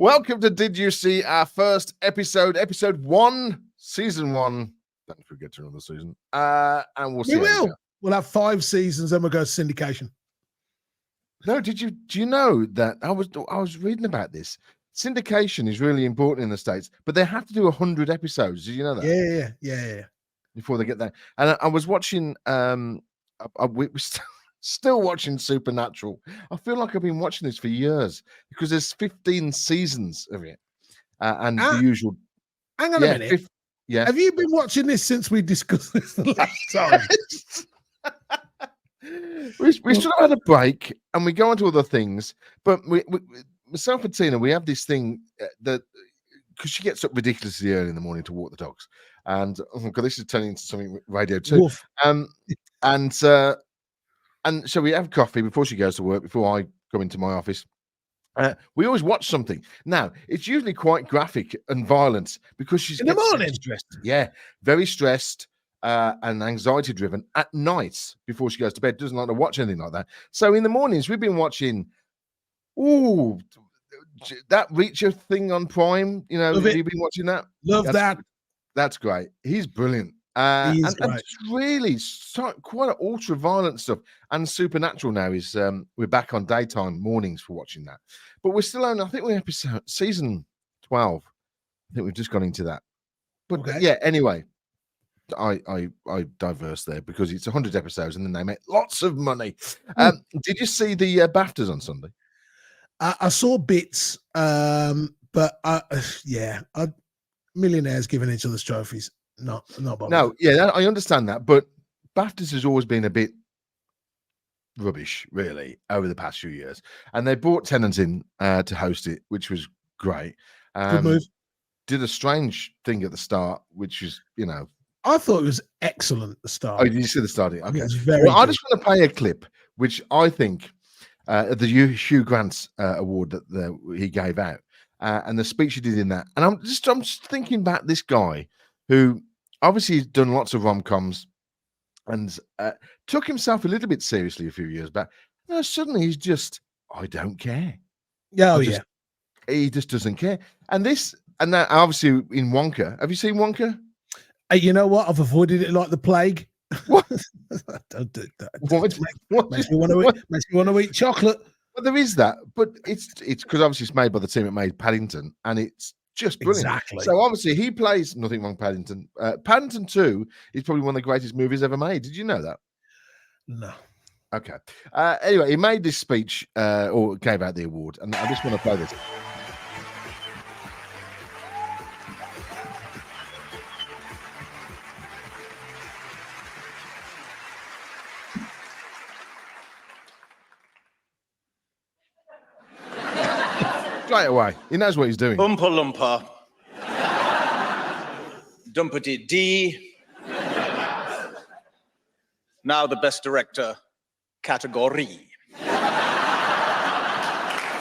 Welcome to Did You See, our first episode 1, season 1. Don't forget to another season. And we'll see. We'll have 5 seasons, then we'll go to syndication. No, do you know that I was reading about this? Syndication is really important in the States, but they have to do 100 episodes. Did you know that? Yeah. Before they get there. And I was watching we're still watching Supernatural. I feel like I've been watching this for years because there's 15 seasons of it. And the usual. Hang on a minute. Yeah. Have you been watching this since we discussed this the last time? we should have had a break and we go on to other things. But we myself and Tina, we have this thing that because she gets up ridiculously early in the morning to walk the dogs. And oh my God, this is turning into something radio too. Woof. And so we have coffee before she goes to work, before I go into my office. We always watch something. Now, it's usually quite graphic and violent because she's in the morning stressed. Yeah, very stressed and anxiety driven at night before she goes to bed. Doesn't like to watch anything like that. So in the mornings, we've been watching that Reacher thing on Prime. You know, have you been watching that? Love that. That's great. He's brilliant. He is and it's really quite ultra violent stuff. And Supernatural now is we're back on daytime mornings for watching that. But we're still on, I think we're season 12. I think we've just gone into that. But yeah, anyway, I diverse there because it's 100 episodes and then they make lots of money. Did you see the BAFTAs on Sunday? I saw bits, but millionaires giving each other's trophies. Not bothered. No, yeah, I understand that, but BAFTAs has always been a bit rubbish, really, over the past few years. And they brought Tennant in to host it, which was great. Good move. Did a strange thing at the start, which is, I thought it was excellent at the start. Oh, did you see the start? Okay. It was very good. I just want to play a clip, which I think the Hugh Grant award that he gave out, and the speech he did in that. And I'm just thinking about this guy who obviously has done lots of rom-coms and took himself a little bit seriously a few years back. No, suddenly he's just, I don't care. He just doesn't care. And that obviously in Wonka. Have you seen Wonka? You know what? I've avoided it like the plague. What? Don't do that. What? Makes me want to eat chocolate. Well, there is that, but it's because obviously it's made by the team that made Paddington, and it's just brilliant. Exactly. So obviously he plays Nothing Wrong Paddington. Paddington 2 is probably one of the greatest movies ever made. Did you know that? No. Okay. Anyway, he made this speech or gave out the award, and I just want to play this. Straight away. He knows what he's doing. Oompa Loompa. Dumpity D. Now the best director category. The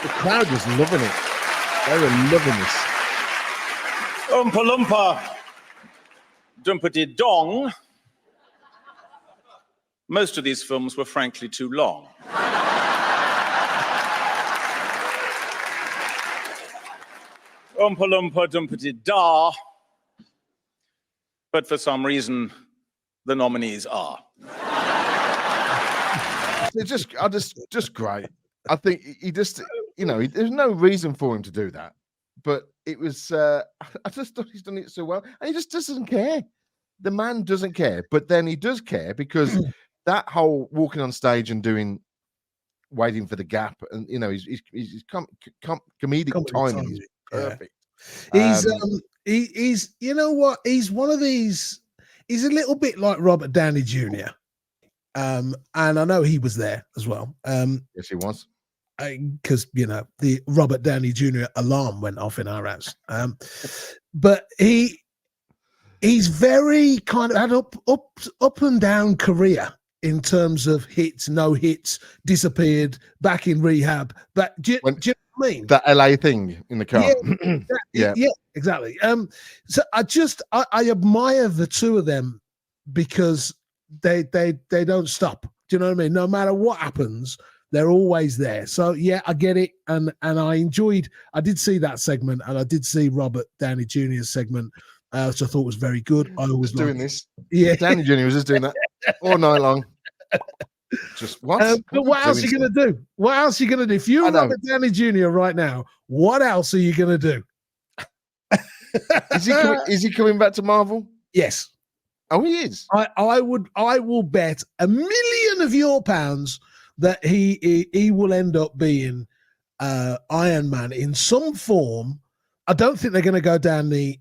crowd was loving it. They were loving this. Oompa Loompa. Dumpity Dong. Most of these films were frankly too long. Oompa Loompa Dumpity Da. But for some reason, the nominees are. It's just great. I think he just, there's no reason for him to do that. But it was, I just thought he's done it so well. And he just doesn't care. The man doesn't care. But then he does care because that whole walking on stage and waiting for the gap, and, his comedic timing is perfect. He's you know what? He's one of these. He's a little bit like Robert Downey Jr. And I know he was there as well. Yes, he was. Because the Robert Downey Jr. alarm went off in our house. But he's very kind of had up and down career in terms of hits, no hits, disappeared, back in rehab. But do you know what I mean? That LA thing in the car. Yeah, exactly. So I admire the two of them because they don't stop. Do you know what I mean? No matter what happens, They're always there. So yeah, I get it, and I did see that segment, and I did see Robert Downey Jr.'s segment, which I thought was very good. I always Just doing this. Yeah, Danny Jr. was just doing that all night long. Just what? But what else are you going to do? What else are you going to do? If you're Robert Downey Jr. right now, what else are you going to do? Is he coming back to Marvel? Yes. Oh, he is. I will bet £1 million of your pounds that he will end up being Iron Man in some form. I don't think they're going to go down the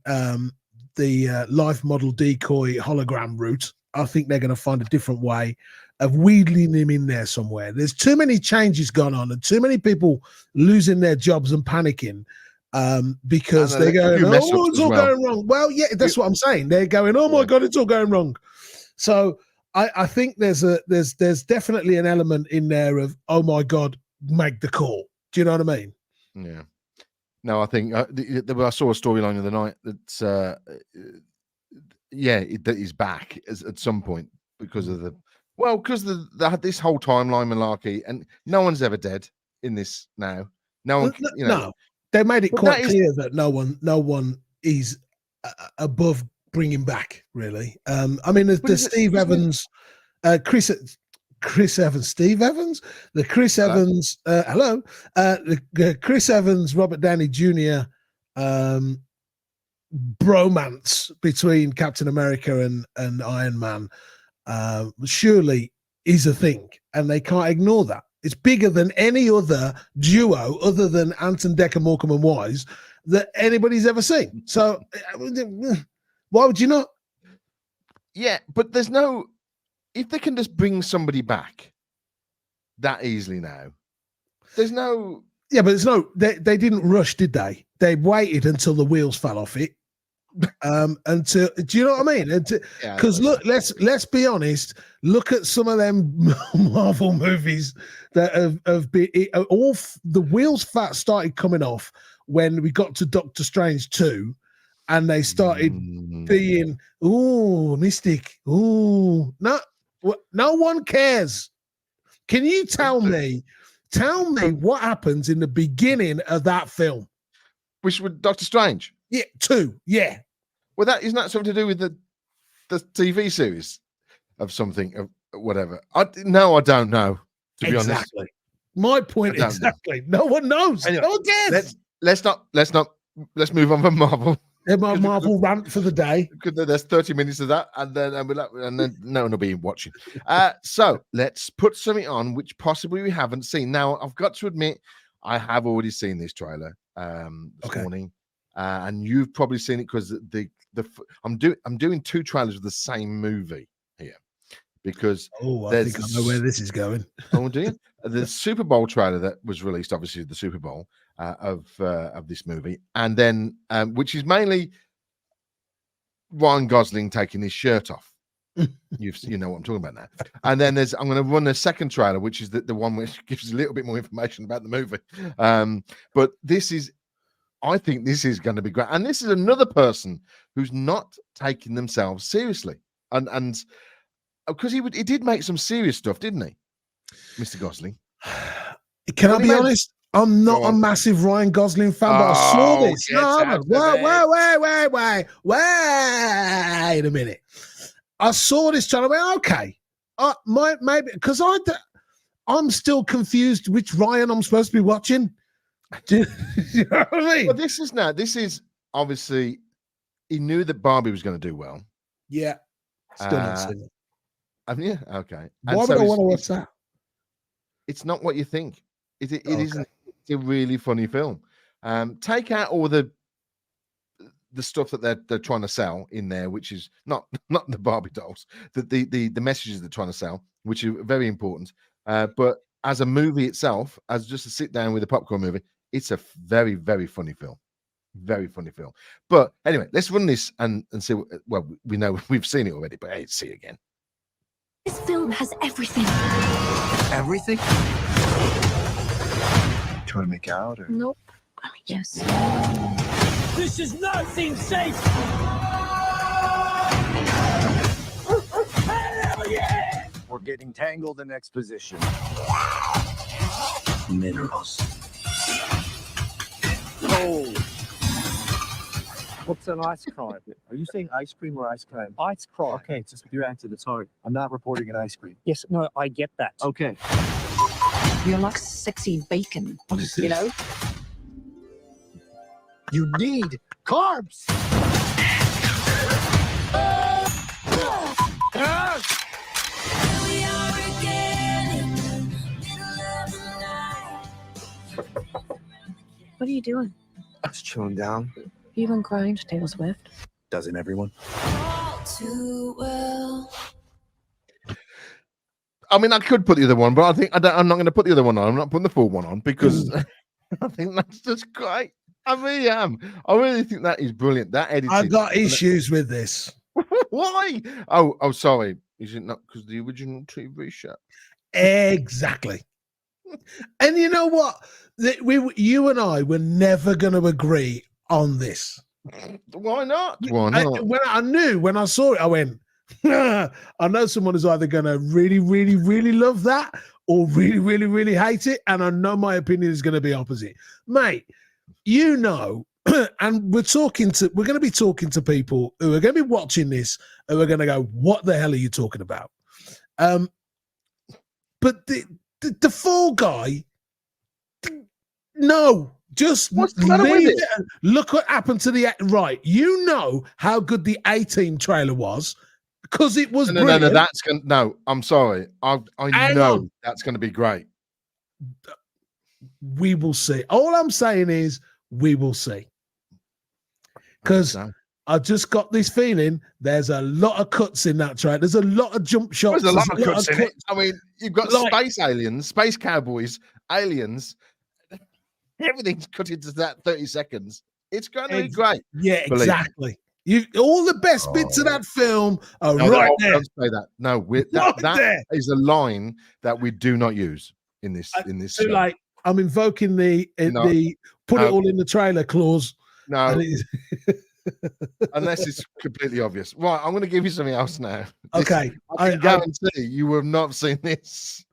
life model decoy hologram route. I think they're going to find a different way of wheedling him in there somewhere. There's too many changes gone on and too many people losing their jobs and panicking because they're going, oh, it's all going wrong. Well, yeah, that's what I'm saying. They're going, oh my God, it's all going wrong. So I think there's definitely an element in there of, oh my God, make the call. Do you know what I mean? Yeah. No, I think I saw a storyline of the night that's that he's back at some point because of this whole timeline malarkey, and no one's ever dead in this now. No one, no, they made it quite clear that no one is above bringing back. Really, I mean, the Steve Evans, Chris Evans, Steve Evans, the Chris Evans, the Chris Evans, Robert Downey Jr. Bromance between Captain America and Iron Man surely is a thing, and they can't ignore that. It's bigger than any other duo other than Anton Decker, Morecambe and Wise that anybody's ever seen. So why would you not? Yeah, but there's no, if they can just bring somebody back that easily now, there's no. Yeah, but there's no, they didn't rush, did they? They waited until the wheels fell off it. Until, do you know what I mean? Because look, let's be honest. Look at some of them Marvel movies that have been all the wheels started coming off when we got to Doctor Strange 2, and they started being mystic. No one cares. Can you tell me what happens in the beginning of that film? Which was Doctor Strange. Yeah, 2. Yeah. Well, isn't that something to do with the TV series of something of whatever? I don't know. To be honest, my point exactly. No one knows. Anyway, no one cares. Let's move on from Marvel. My Marvel rant for the day. There's 30 minutes of that, and then no one will be watching. So let's put something on which possibly we haven't seen. Now, I've got to admit, I have already seen this trailer this morning, and you've probably seen it because I'm doing 2 trailers of the same movie here because I think I know where this is going. Oh, do you? The Super Bowl trailer that was released, obviously the Super Bowl of this movie, and then which is mainly Ryan Gosling taking his shirt off. You know what I'm talking about now. And then I'm going to run a second trailer, which is the one which gives a little bit more information about the movie. But I think this is going to be great. And this is another person who's not taking themselves seriously. And because he did make some serious stuff, didn't he, Mr. Gosling? Can I be honest? I'm not a massive Ryan Gosling fan, but I saw this. Wait a minute. I saw this trailer. I went, okay, maybe because I'm still confused which Ryan I'm supposed to be watching. Do you know what I mean? Well, this is obviously he knew that Barbie was going to do well. Yeah, still not seen it. Haven't you? Okay. Why would I want to watch that? It's not what you think. It isn't. It's a really funny film. Take out all the stuff that they're trying to sell in there, which is not the Barbie dolls, the messages they're trying to sell, which are very important. But as a movie itself, as just a sit down with a popcorn movie, it's a very, very funny film. Very funny film. But anyway, let's run this and see. Well, we know we've seen it already, but hey, see it again. This film has everything. Everything? Do you want to make out? Or? Nope. Yes. This does not seem safe. We're getting tangled in exposition. Minerals. Oh. What's an ice cream? Are you saying ice cream or ice cream? Ice cream. Okay, just with your answer, that's hard. I'm not reporting an ice cream. Yes, no, I get that. Okay. You're like sexy bacon, What is this? you know? You need carbs. What are you doing? I was chilling down. You been crying to Taylor Swift? Doesn't everyone? I mean, I could put the other one, but I think I'm not going to put the other one on. I'm not putting the full one on because I think that's just great. I really am. I really think that is brilliant. That editing. I got issues with this. Why? Oh, sorry. Is it not because the original TV show? Exactly. And you know what? You and I were never going to agree on this. Why not? Why not? When I saw it, I went, I know someone is either going to really, really, really love that or really, really, really hate it. And I know my opinion is going to be opposite. Mate, you know, and we're going to be talking to people who are going to be watching this, who are going to go, what the hell are you talking about? But the Fall Guy, no, just What's the matter with leave it? it. Look what happened to the right. You know how good the A-Team trailer was because it was No. brilliant. That's going. No, I'm sorry. I Hang know on. that's going to be great. We will see. All I'm saying is we will see. Because I just got this feeling there's a lot of cuts in that trailer. There's a lot of jump shots. There's a lot of cuts in it. I mean, you've got Like- space aliens, space cowboys, aliens. Everything's cut into that 30 seconds. It's going to be great. Yeah, Believe exactly. All the best bits of that film are No, right no, there. Don't say that. No, Right that there. is a line that we do not use in this. So, show. like, I'm invoking the No. put it all in the trailer clause. No, And it is- unless it's completely obvious. Right, I'm going to give you something else now. Okay. I can guarantee you have not seen this.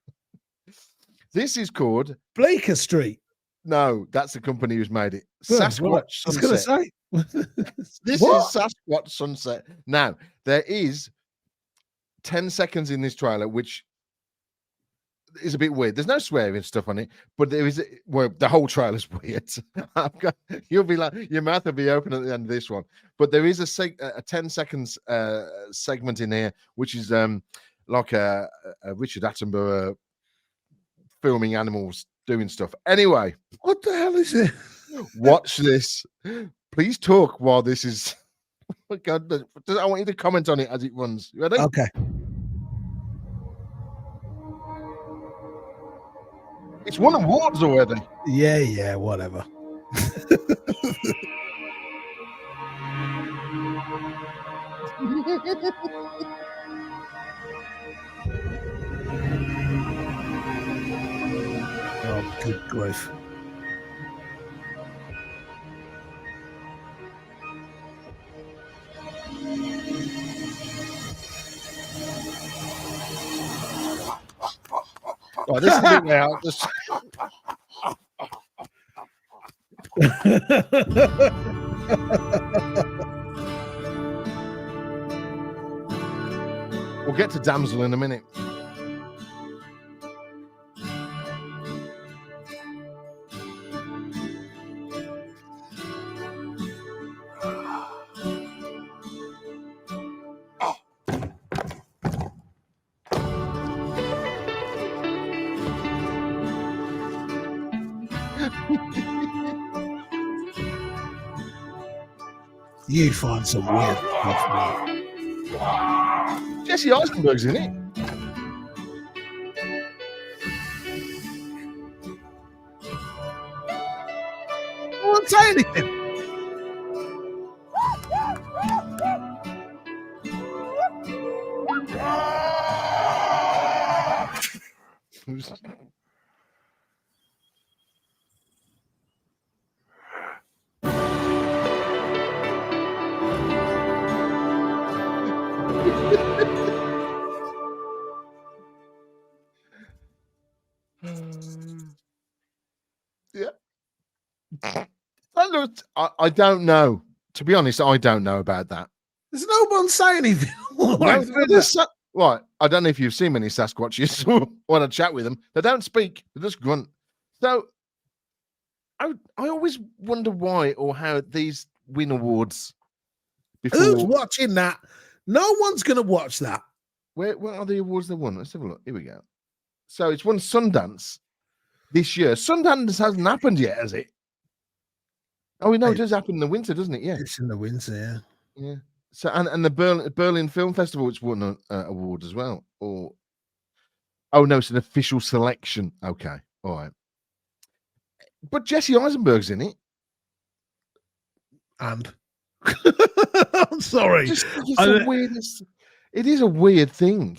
This is called. Bleecker Street. No, that's the company who's made it. Well, Sasquatch I was going to Sunset. say. This What? is Sasquatch Sunset. Now, there is 10 seconds in this trailer, which is a bit weird. There's no swearing stuff on it, but there is, well, the whole trailer's weird. You'll be like, your mouth will be open at the end of this one. But there is a 10 seconds segment in here, which is like a Richard Attenborough filming animals doing stuff. Anyway, What the hell is it? watch this. Please talk while this is. Oh God, but I want you to comment on it as it runs. You ready? Okay. It's won awards already. Yeah, whatever. Oh, good grief. Right, this is the bit where I'll just. We'll get to Damsel in a minute. You find some weird stuff, mate. Jesse Eisenberg's in it. I won't say anything. I don't know. To be honest, I don't know about that. There's no one saying anything. No, right. I don't know if you've seen many Sasquatches or want to chat with them. They don't speak. They just grunt. So I always wonder why or how these win awards. Who's watching that? No one's going to watch that. What are the awards they won? Let's have a look. Here we go. So it's won Sundance this year. Sundance hasn't happened yet, has it? Oh, we know it does happen in the winter, doesn't it? Yeah, it's in the winter. Yeah. Yeah. So and the Berlin Film Festival, which won an award as well. Or no, it's an official selection. Okay, all right. But Jesse Eisenberg's in it, and I'm sorry, it is a weird thing.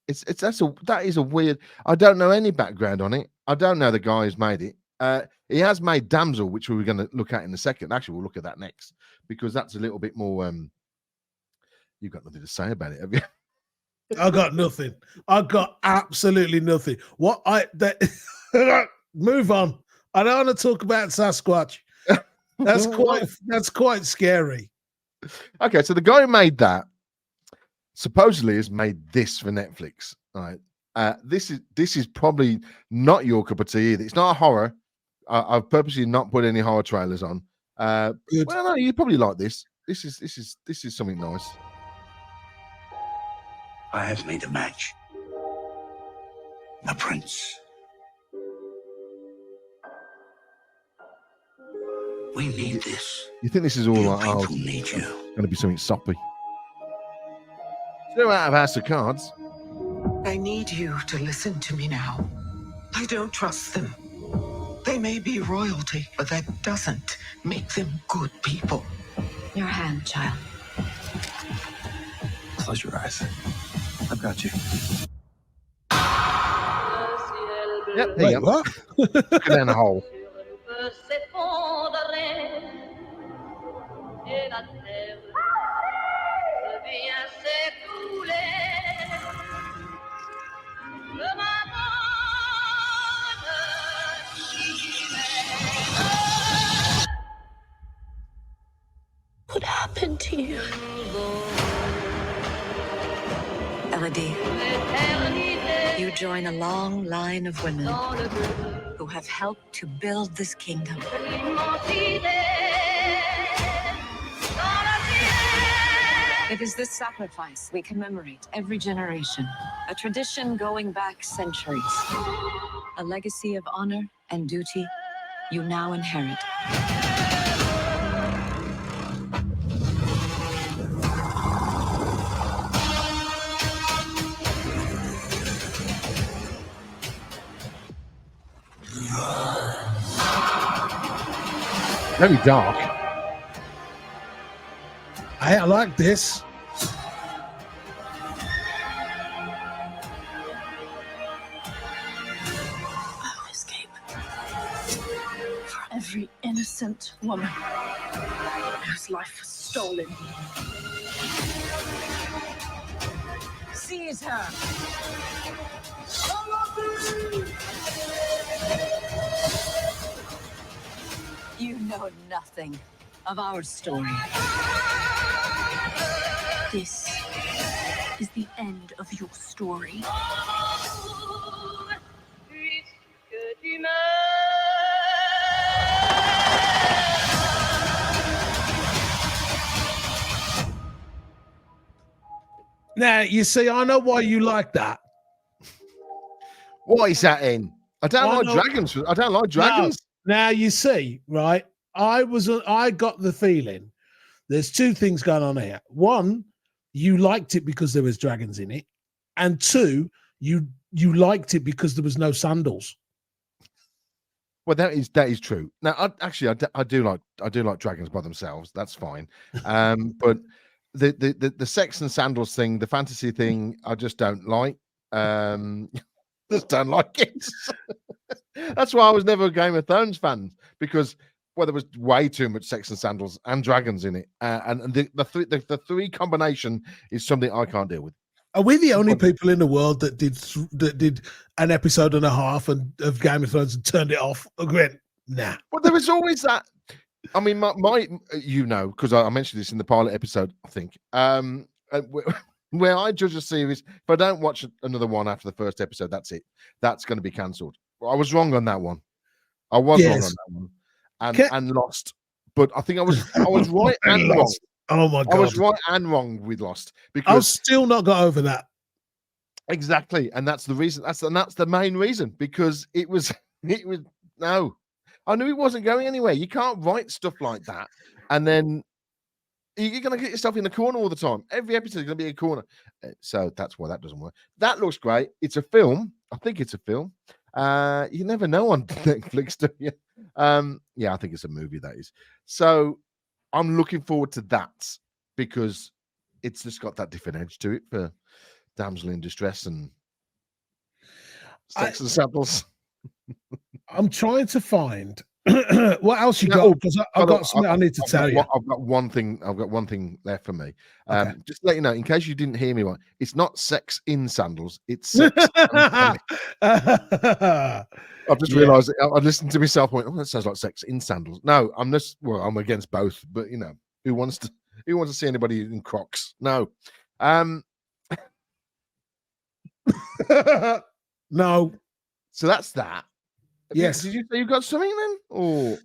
That is a weird. I don't know any background on it. I don't know the guy who's made it. He has made Damsel, which we were going to look at in a second. Actually, we'll look at that next because that's a little bit more. You've got nothing to say about it, have you? I got nothing. I got absolutely nothing. Move on. I don't want to talk about Sasquatch. That's quite scary. Okay, so the guy who made that supposedly has made this for Netflix. Right. This is probably not your cup of tea either. It's not a horror. I've purposely not put any horror trailers on. Well, no, you probably like this. This is something nice. I have made a match. A prince. We need this. You think this is all like, people need you. Going to be something soppy? So out of House of Cards. I need you to listen to me now. I don't trust them. They may be royalty, but that doesn't make them good people. Your hand, child. Close your eyes. I've got you. Yep, there you go. Go down the hole. What happened to you? Elodie, you join a long line of women who have helped to build this kingdom. It is this sacrifice we commemorate every generation, a tradition going back centuries, a legacy of honor and duty you now inherit. Very dark. I like this. I'll escape. For every innocent woman whose life was stolen. Seize her! You know nothing of our story. This is the end of your story. Now, you see, I know why you like that. What is that in? I don't like dragons. I don't like dragons. Now, you see, right? I got the feeling there's two things going on here. One, you liked it because there was dragons in it, and two, you liked it because there was no sandals. Well, that is true. Now, I do like dragons by themselves. That's fine. But the sex and sandals thing, the fantasy thing, I just don't like. Just don't like it. That's why I was never a Game of Thrones fan, because there was way too much sex and sandals and dragons in it, and the three combination is something I can't deal with. Are we the only people in the world that did an episode and a half of Game of Thrones and turned it off? Agreed. Nah. Well, there was always that. I mean, my you know, because I mentioned this in the pilot episode, I think, where I judge a series, if I don't watch another one after the first episode, that's it. That's going to be cancelled. I was wrong on that one. I was wrong on that one, and lost. But I think I was right and wrong. Oh my God! I was right and wrong with Lost because I've still not got over that. Exactly, and that's the reason. That's the main reason because it was no. I knew it wasn't going anywhere. You can't write stuff like that, and then you're going to get yourself in the corner all the time. Every episode is going to be a corner. So that's why that doesn't work. That looks great. It's a film. I think it's a film. You never know on Netflix, do you? Yeah, I think it's a movie, that is. So I'm looking forward to that because it's just got that different edge to it for damsel in distress and sex and samples. I'm trying to find what else you got, because I've got something I need to tell you. I've got one thing. I've got one thing left for me. Okay. Just to let you know, in case you didn't hear me right, it's not sex in sandals. It's sex. I've just realised. I listened to myself. And went, oh, that sounds like sex in sandals. No, I'm just. Well, I'm against both. But you know, who wants to see anybody in Crocs? No. No. So that's that. Yes. Did you say you got something then? Or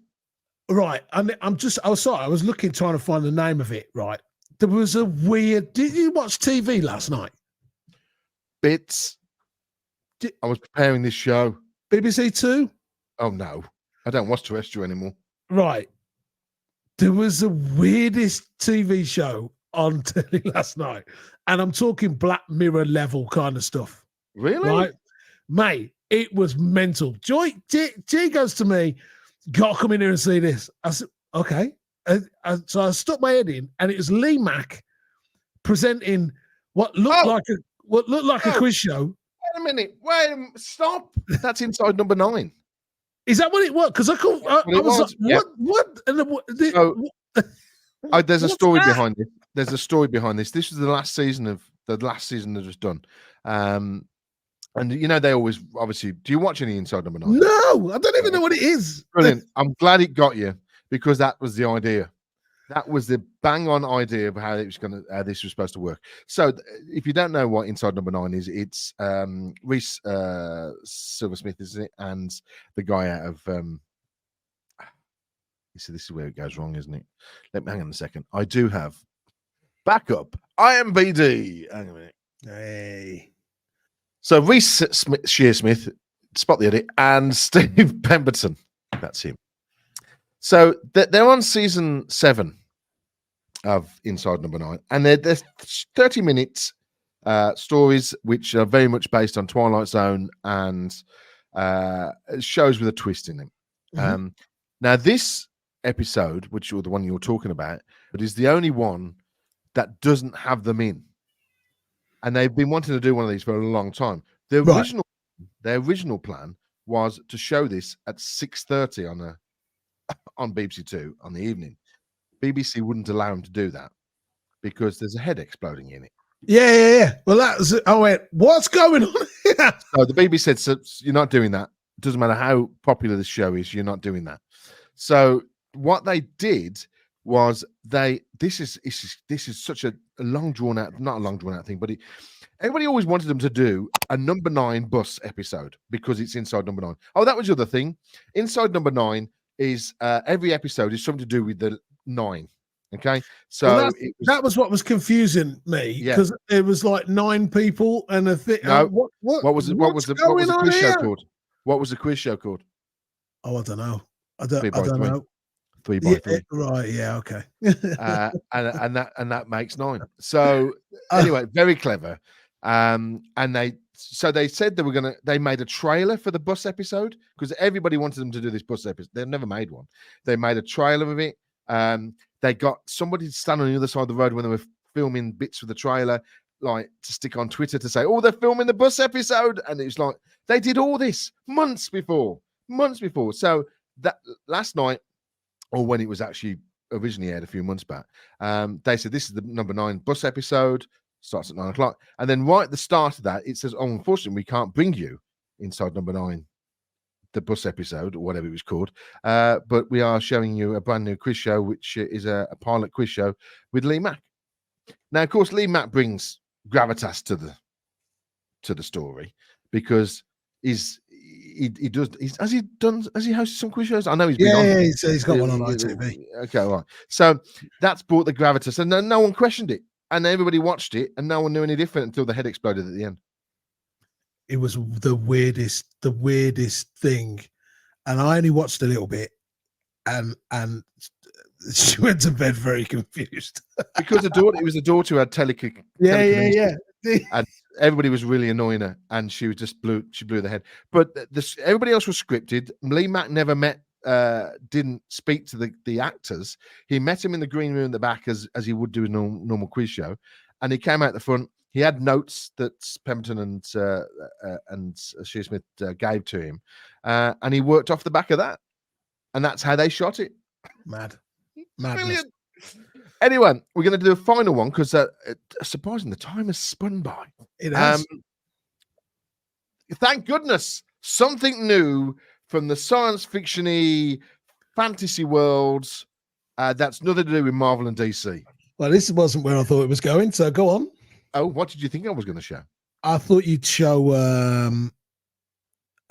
right. I was sorry. I was looking, trying to find the name of it. Right. There was a weird. Did you watch TV last night? Bits. I was preparing this show. BBC Two? Oh no. I don't watch terrestrial anymore. Right. There was the weirdest TV show on telly last night. And I'm talking Black Mirror level kind of stuff. Really? Right. Mate, it was mental. Joy G goes to me, gotta come in here and see this. I said, okay. So I stuck my head in, and it was Lee Mack presenting what looked like a quiz show. Wait a minute. Stop. That's Inside Number 9. Is that what it was? Because I was like, what? And there's a story behind it. There's a story behind this. This was the last season that was done. And you know, they always obviously. Do you watch any Inside Number 9? No, I don't even know what it is. Brilliant. I'm glad it got you because that was the idea. That was the bang on idea of how this was supposed to work. So, if you don't know what Inside Number 9 is, it's Reese Silversmith, isn't it? And the guy out of so this is where it goes wrong, isn't it? Hang on a second. I do have backup. IMBD. Hang on a minute. Hey. So Reese Shearsmith, spot the edit, and Steve Pemberton. That's him. So they're on season 7 of Inside Number 9, and there's 30 minutes stories which are very much based on Twilight Zone and shows with a twist in them. Mm-hmm. Now this episode, which you're the one you're talking about, but is the only one that doesn't have them in. And they've been wanting to do one of these for a long time. Their original plan was to show this at 6:30 on BBC Two on the evening. BBC wouldn't allow them to do that because there's a head exploding in it. Yeah. Well, that was. I went, what's going on here? So the BBC said, so you're not doing that. It doesn't matter how popular the show is, you're not doing that. So what they did was this is such a long drawn out, not a long drawn out thing, but everybody always wanted them to do a Number 9 bus episode because it's Inside Number 9. Oh, that was the other thing. Inside Number 9 is every episode is something to do with the 9. Okay, so that was what was confusing me because it was like 9 people and a thing. No, what was the quiz show called? What was the quiz show called? Oh, I don't know. I don't know. 3 by 3. Right, yeah, okay. and that makes 9. So anyway, very clever. And they said they made a trailer for the bus episode because everybody wanted them to do this bus episode. They've never made one. They made a trailer of it. They got somebody to stand on the other side of the road when they were filming bits of the trailer, like to stick on Twitter to say, oh, they're filming the bus episode. And it's like they did all this months before. So that last night, or when it was actually originally aired a few months back, they said this is the Number 9 bus episode, starts at 9 o'clock. And then right at the start of that, it says, oh, unfortunately, we can't bring you Inside Number 9 the bus episode or whatever it was called. But we are showing you a brand new quiz show, which is a pilot quiz show with Lee Mack. Now, of course, Lee Mack brings gravitas to the story because has he hosted some quiz shows? I know he's been on. Yeah, he's got one on ITV. Okay, right. So that's brought the gravitas, and no one questioned it, and everybody watched it, and no one knew any different until the head exploded at the end. It was the weirdest thing, and I only watched a little bit, and she went to bed very confused because it was the daughter who had telekinesis. Yeah. And everybody was really annoying her, and she blew the head. But everybody else was scripted. Lee Mack never didn't speak to the actors. He met him in the green room at the back as he would do a normal quiz show, and he came out the front. He had notes that Pemberton and Shearsmith gave to him, and he worked off the back of that, and that's how they shot it. Madness. Brilliant. Anyway, we're going to do a final one because surprising, the time has spun by. It has. Thank goodness, something new from the science fiction-y fantasy worlds that's nothing to do with Marvel and DC. Well, this wasn't where I thought it was going, so go on. Oh, what did you think I was going to show? I thought you'd show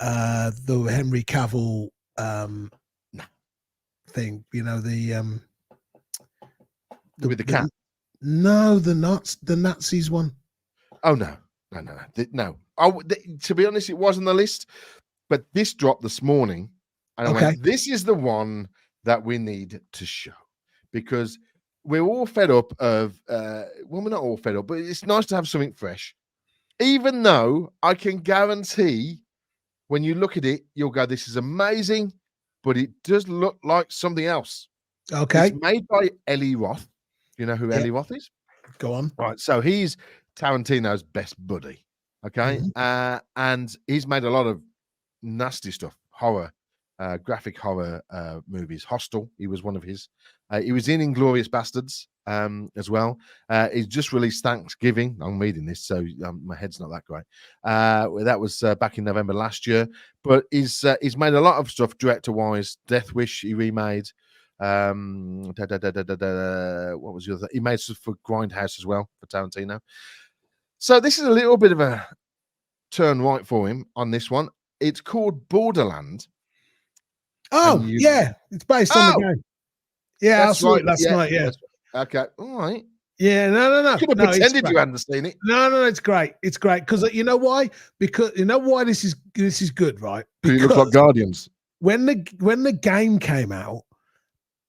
the Henry Cavill thing, with the cat. No, the Nazis one. Oh no. To be honest, it was on the list, but this dropped this morning, and I went, this is the one that we need to show because we're all fed up of. Well, we're not all fed up, but it's nice to have something fresh. Even though I can guarantee, when you look at it, you'll go, "This is amazing," but it does look like something else. Okay, it's made by Eli Roth. You know who Eli Roth is? Go on. Right, so he's Tarantino's best buddy. Okay, and he's made a lot of nasty stuff, horror, graphic horror movies. Hostel, he was one of his. He was in Inglourious Bastards as well. He's just released Thanksgiving. I'm reading this, so my head's not that great. That was back in November last year. But he's made a lot of stuff director-wise. Death Wish he remade. What was the other? He made stuff for Grindhouse as well for Tarantino. So this is a little bit of a turn right for him on this one. It's called Borderland. Oh, yeah. It's based on the game. Yeah, I saw it last night. Yeah. Okay. All right. Yeah, no. You could have pretended you hadn't seen it. No, it's great. It's great. Because you know why? Because you know why this is good, right? Because you look like Guardians. When the game came out,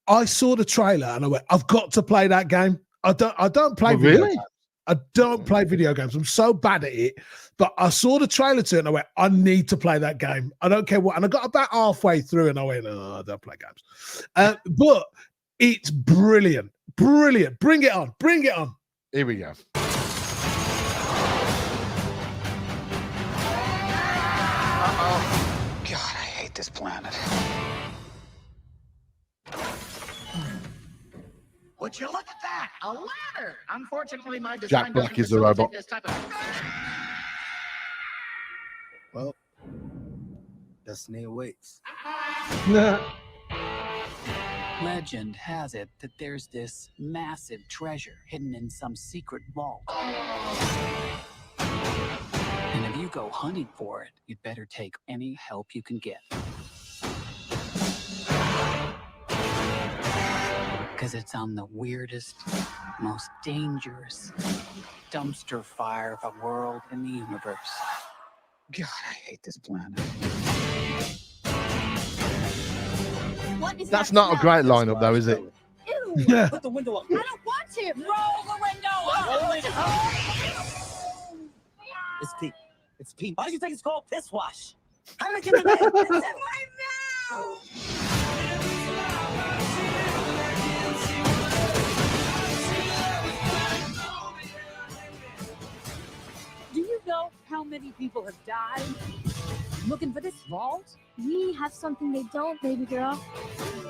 I saw the trailer and I went, I've got to play that game. I don't play video games. I don't play video games. I'm so bad at it. But I saw the trailer to it and I went, I need to play that game. I don't care what. And I got about halfway through and I went, no, I don't play games. But it's brilliant. Brilliant. Bring it on. Bring it on. Here we go. God, I hate this planet. Would you look at that? A ladder! Unfortunately, my design Jack Black doesn't is the robot. this type of... Well, destiny awaits. Legend has it that there's this massive treasure hidden in some secret vault. And if you go hunting for it, you'd better take any help you can get. Because it's on the weirdest, most dangerous dumpster fire of a world in the universe. God, I hate this planet. That's not a great lineup, though, is it? Ew. Yeah. Put the window up. I don't want to. Roll the window up. It's Pete. It's Pete. Why do you think it's called piss wash? How did I get in there? It's in my mouth. Do you know how many people have died looking for this vault? We have something they don't, baby girl.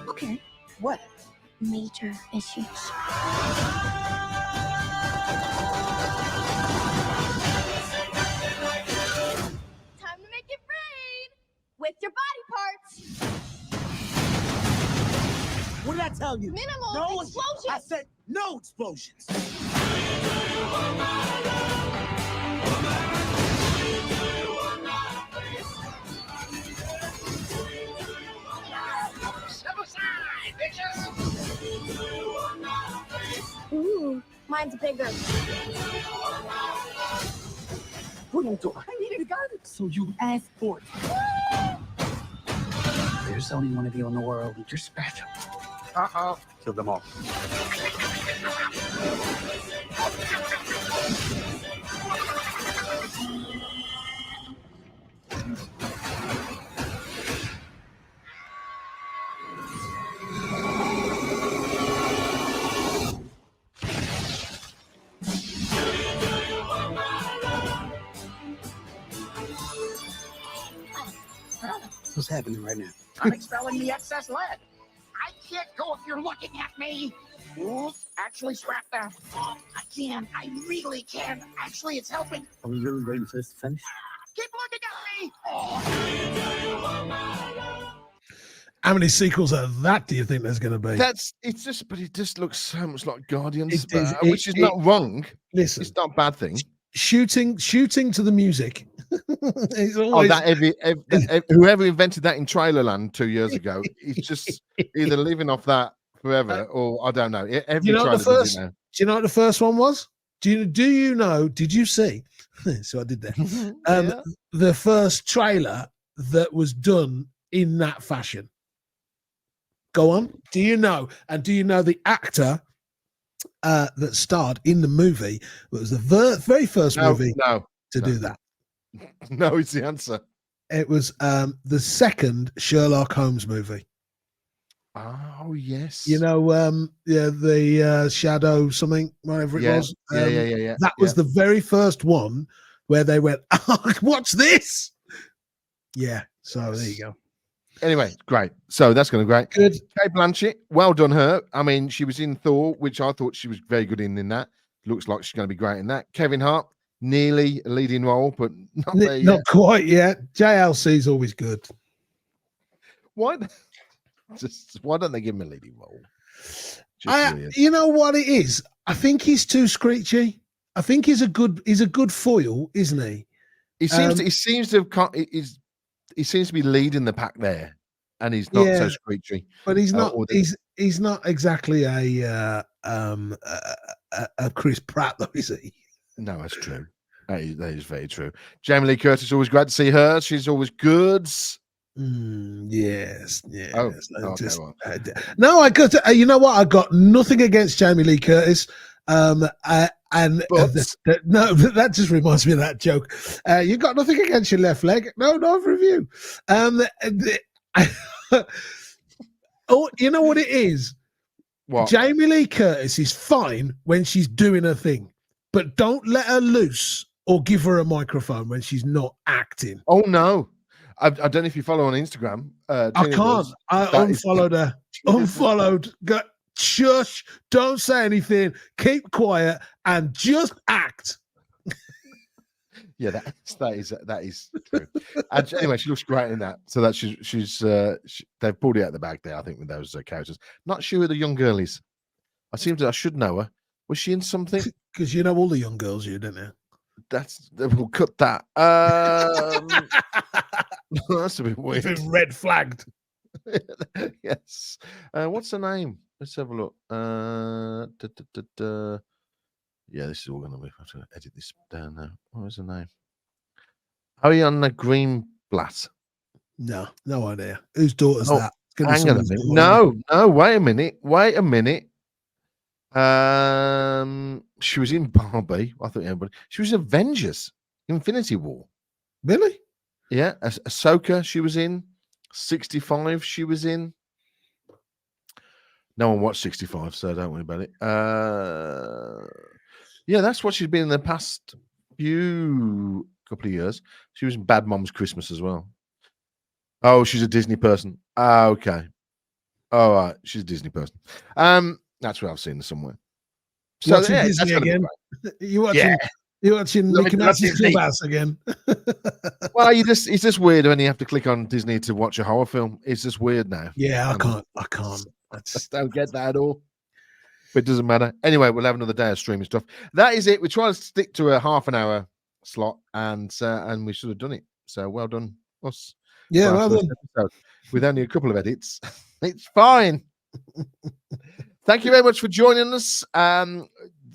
Okay. What? Major issues. Time to make it rain with your body tell you. Minimal explosions. I said no explosions. Step aside, bitches! Ooh, mine's bigger. What are you doing? I needed a gun. So you asked for it. There's only one of you in the world, and you're special. Uh-oh. Kill them all. What's happening right now? I'm expelling the excess lead. I can't go if you're looking at me. Ooh, actually, scrap that. I can. I really can. Actually, it's helping. Are we really waiting for this to finish? Keep looking at me. How many sequels of that do you think there's going to be? But it just looks so much like Guardians, It is- which is not wrong. Listen, It's not a bad thing. shooting to the music. It's Oh, always, whoever invented that in Trailerland 2 years ago, he's just either living off that forever or I don't know. Every you know what trailer the does first? it now. Do you know what the first one was? Do you know? Did you see? So I did that. Yeah. The first trailer that was done in that fashion. Go on. Do you know? And do you know the actor that starred in the movie? It was the very first movie to do that. No, it's the answer. It was the second Sherlock Holmes movie. Oh yes. You know, the Shadow something, whatever it was. Yeah. That was the very first one where they went, "Oh, what's this?" Yeah. So there you go. Anyway, great. So that's going to be great. Good. Kate Blanchett, well done her. I mean, she was in Thor, which I thought she was very good in that. Looks like she's going to be great in that. Kevin Hart, nearly a leading role, but not there yet. Not quite yet. JLC is always good. Why don't they give him a leading role? Weird. You know what it is? I think he's too screechy. I think he's a good foil, isn't he? He seems to be leading the pack there, and he's not so screechy. But he's not. He's not exactly a Chris Pratt, though, is he? No, that's true. That is very true. Jamie Lee Curtis, always great to see her. She's always good. Yes. Oh, okay, no, I got. You know what? I got nothing against Jamie Lee Curtis. No, that just reminds me of that joke. You got nothing against your left leg? No review. Oh, you know what it is? What? Jamie Lee Curtis is fine when she's doing her thing, but don't let her loose or give her a microphone when she's not acting. Oh no. I don't know if you follow on Instagram. I can't. I unfollowed her. Unfollowed. Shush. Don't say anything. Keep quiet and just act. Yeah, that is true. Anyway, she looks great in that. So that they've pulled it out of the bag there, I think, with those characters. Not sure who the young girl is. I should know her. Was she in something? Because you know all the young girls, don't you? We'll cut that. That's a bit weird. It's been red flagged. Yes. What's her name? Let's have a look. Yeah, this is all going to be. I have to edit this down now. What was her name? Ariana Greenblatt. No idea. Whose daughter's that? Hang on a minute. No, wait a minute. She was in Barbie. I thought everybody. She was in Avengers, Infinity War. Really? Yeah, Ahsoka. She was in 65. She was in. No one watched 65, so don't worry about it. Yeah, that's what she's been in the past couple of years. She was in Bad Moms Christmas as well. Oh, she's a Disney person. Okay. All right, she's a Disney person. That's where I've seen her somewhere. So watching Disney again. You watching Mickey Mouse's Clubhouse again. Well, it's just weird when you have to click on Disney to watch a horror film. It's just weird now. Yeah, I can't. I just don't get that at all. But it doesn't matter. Anyway, we'll have another day of streaming stuff. That is it. We're trying to stick to a half an hour slot, and we should have done it. So well done, us. Yeah, well done. Episode. With only a couple of edits. It's fine. Thank you very much for joining us.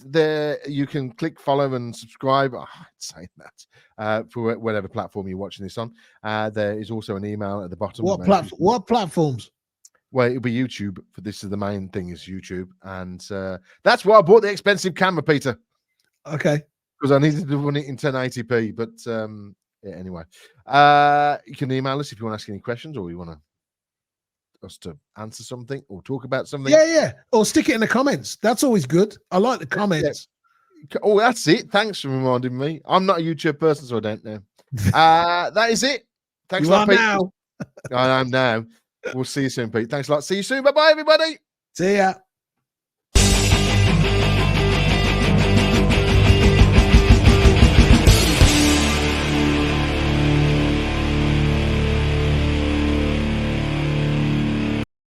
There you can click follow and subscribe. Oh, I'd say that for whatever platform you're watching this on. There is also an email at the bottom. What platforms? Well, it'll be YouTube. For this is the main thing is YouTube, and that's why I bought the expensive camera, Peter. Okay. Because I needed to run it in 1080p. But yeah, anyway, you can email us if you want to ask any questions or you want us to answer something or talk about something. Yeah. Or stick it in the comments. That's always good. I like the comments. Yeah. Oh, that's it. Thanks for reminding me. I'm not a YouTube person, so I don't know. That is it. Thanks a lot, Pete. Now. I am now. We'll see you soon, Pete. Thanks a lot. See you soon. Bye-bye, everybody. See ya.